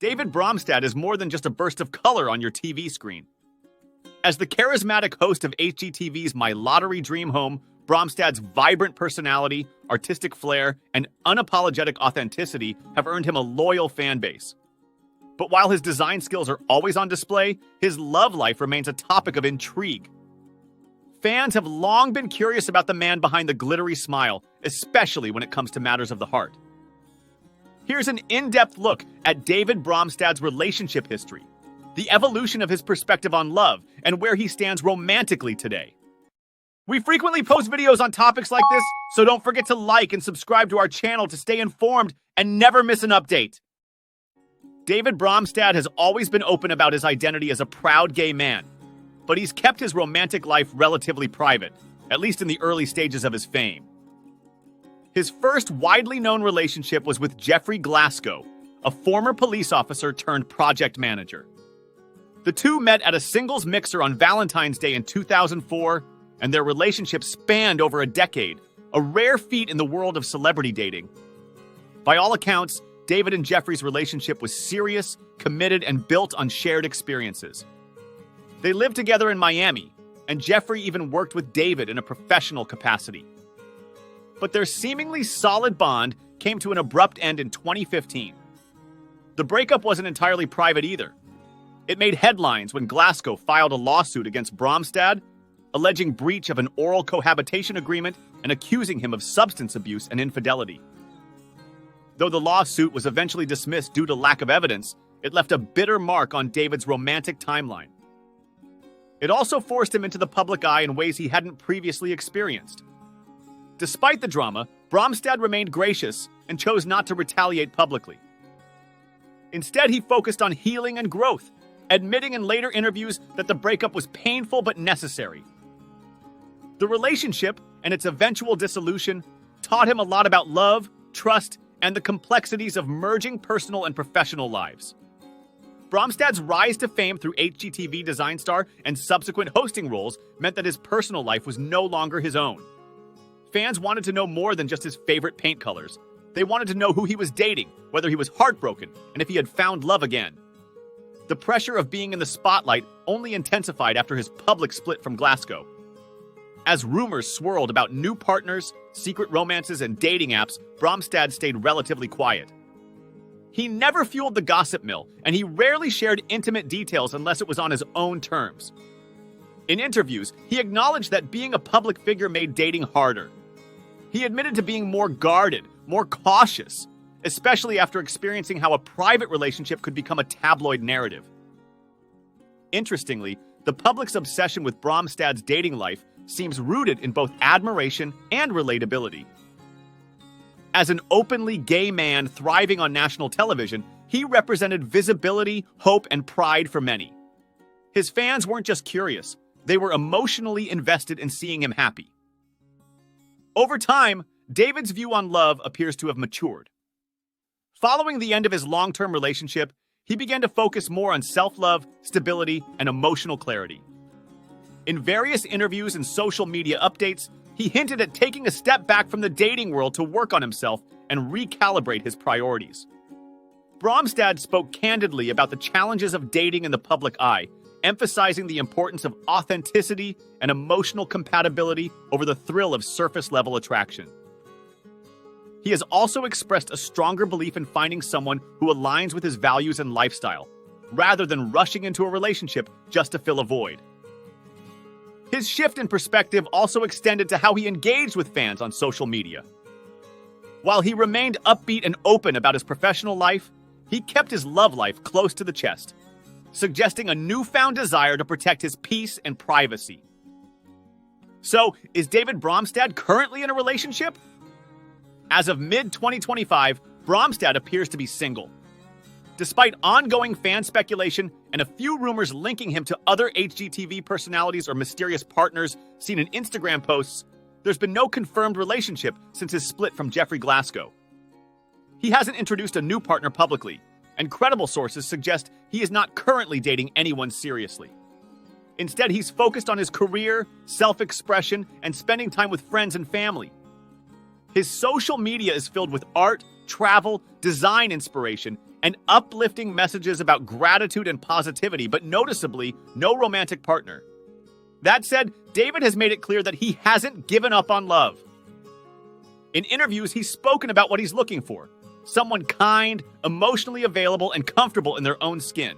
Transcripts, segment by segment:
David Bromstad is more than just a burst of color on your TV screen. As the charismatic host of HGTV's My Lottery Dream Home, Bromstad's vibrant personality, artistic flair, and unapologetic authenticity have earned him a loyal fan base. But while his design skills are always on display, his love life remains a topic of intrigue. Fans have long been curious about the man behind the glittery smile, especially when it comes to matters of the heart. Here's an in-depth look at David Bromstad's relationship history, the evolution of his perspective on love, and where he stands romantically today. We frequently post videos on topics like this, so don't forget to like and subscribe to our channel to stay informed and never miss an update. David Bromstad has always been open about his identity as a proud gay man, but he's kept his romantic life relatively private, at least in the early stages of his fame. His first widely known relationship was with Jeffrey Glasgow, a former police officer turned project manager. The two met at a singles mixer on Valentine's Day in 2004, and their relationship spanned over a decade, a rare feat in the world of celebrity dating. By all accounts, David and Jeffrey's relationship was serious, committed, and built on shared experiences. They lived together in Miami, and Jeffrey even worked with David in a professional capacity. But their seemingly solid bond came to an abrupt end in 2015. The breakup wasn't entirely private either. It made headlines when Glasgow filed a lawsuit against Bromstad, alleging breach of an oral cohabitation agreement and accusing him of substance abuse and infidelity. Though the lawsuit was eventually dismissed due to lack of evidence, it left a bitter mark on David's romantic timeline. It also forced him into the public eye in ways he hadn't previously experienced. Despite the drama, Bromstad remained gracious and chose not to retaliate publicly. Instead, he focused on healing and growth, admitting in later interviews that the breakup was painful but necessary. The relationship and its eventual dissolution taught him a lot about love, trust, and the complexities of merging personal and professional lives. Bromstad's rise to fame through HGTV design star and subsequent hosting roles meant that his personal life was no longer his own. Fans wanted to know more than just his favorite paint colors. They wanted to know who he was dating, whether he was heartbroken, and if he had found love again. The pressure of being in the spotlight only intensified after his public split from Glasgow. As rumors swirled about new partners, secret romances, and dating apps, Bromstad stayed relatively quiet. He never fueled the gossip mill, and he rarely shared intimate details unless it was on his own terms. In interviews, he acknowledged that being a public figure made dating harder. He admitted to being more guarded, more cautious, especially after experiencing how a private relationship could become a tabloid narrative. Interestingly, the public's obsession with Bromstad's dating life seems rooted in both admiration and relatability. As an openly gay man thriving on national television, he represented visibility, hope, and pride for many. His fans weren't just curious, they were emotionally invested in seeing him happy. Over time, David's view on love appears to have matured. Following the end of his long-term relationship, he began to focus more on self-love, stability, and emotional clarity. In various interviews and social media updates, he hinted at taking a step back from the dating world to work on himself and recalibrate his priorities. Bromstad spoke candidly about the challenges of dating in the public eye, emphasizing the importance of authenticity and emotional compatibility over the thrill of surface-level attraction. He has also expressed a stronger belief in finding someone who aligns with his values and lifestyle, rather than rushing into a relationship just to fill a void. His shift in perspective also extended to how he engaged with fans on social media. While he remained upbeat and open about his professional life, he kept his love life close to the chest, suggesting a newfound desire to protect his peace and privacy. So, is David Bromstad currently in a relationship? As of mid-2025, Bromstad appears to be single. Despite ongoing fan speculation and a few rumors linking him to other HGTV personalities or mysterious partners seen in Instagram posts, there's been no confirmed relationship since his split from Jeffrey Glasgow. He hasn't introduced a new partner publicly, and credible sources suggest he is not currently dating anyone seriously. Instead, he's focused on his career, self-expression, and spending time with friends and family. His social media is filled with art, travel, design inspiration, and uplifting messages about gratitude and positivity, but noticeably, no romantic partner. That said, David has made it clear that he hasn't given up on love. In interviews, he's spoken about what he's looking for: someone kind, emotionally available, and comfortable in their own skin.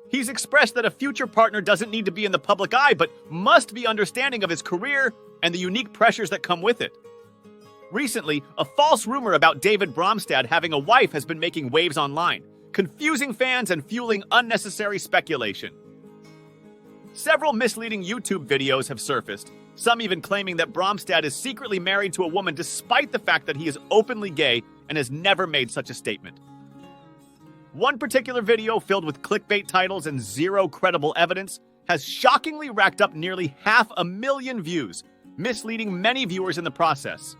He's expressed that a future partner doesn't need to be in the public eye, but must be understanding of his career and the unique pressures that come with it. Recently, a false rumor about David Bromstad having a wife has been making waves online, confusing fans and fueling unnecessary speculation. Several misleading YouTube videos have surfaced, some even claiming that Bromstad is secretly married to a woman despite the fact that he is openly gay and has never made such a statement. One particular video, filled with clickbait titles and zero credible evidence, has shockingly racked up nearly 500,000 views, misleading many viewers in the process.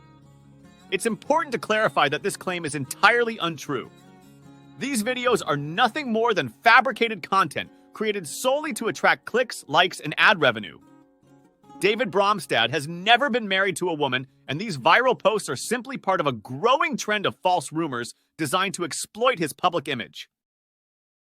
It's important to clarify that this claim is entirely untrue. These videos are nothing more than fabricated content created solely to attract clicks, likes, and ad revenue. David Bromstad has never been married to a woman, and these viral posts are simply part of a growing trend of false rumors designed to exploit his public image.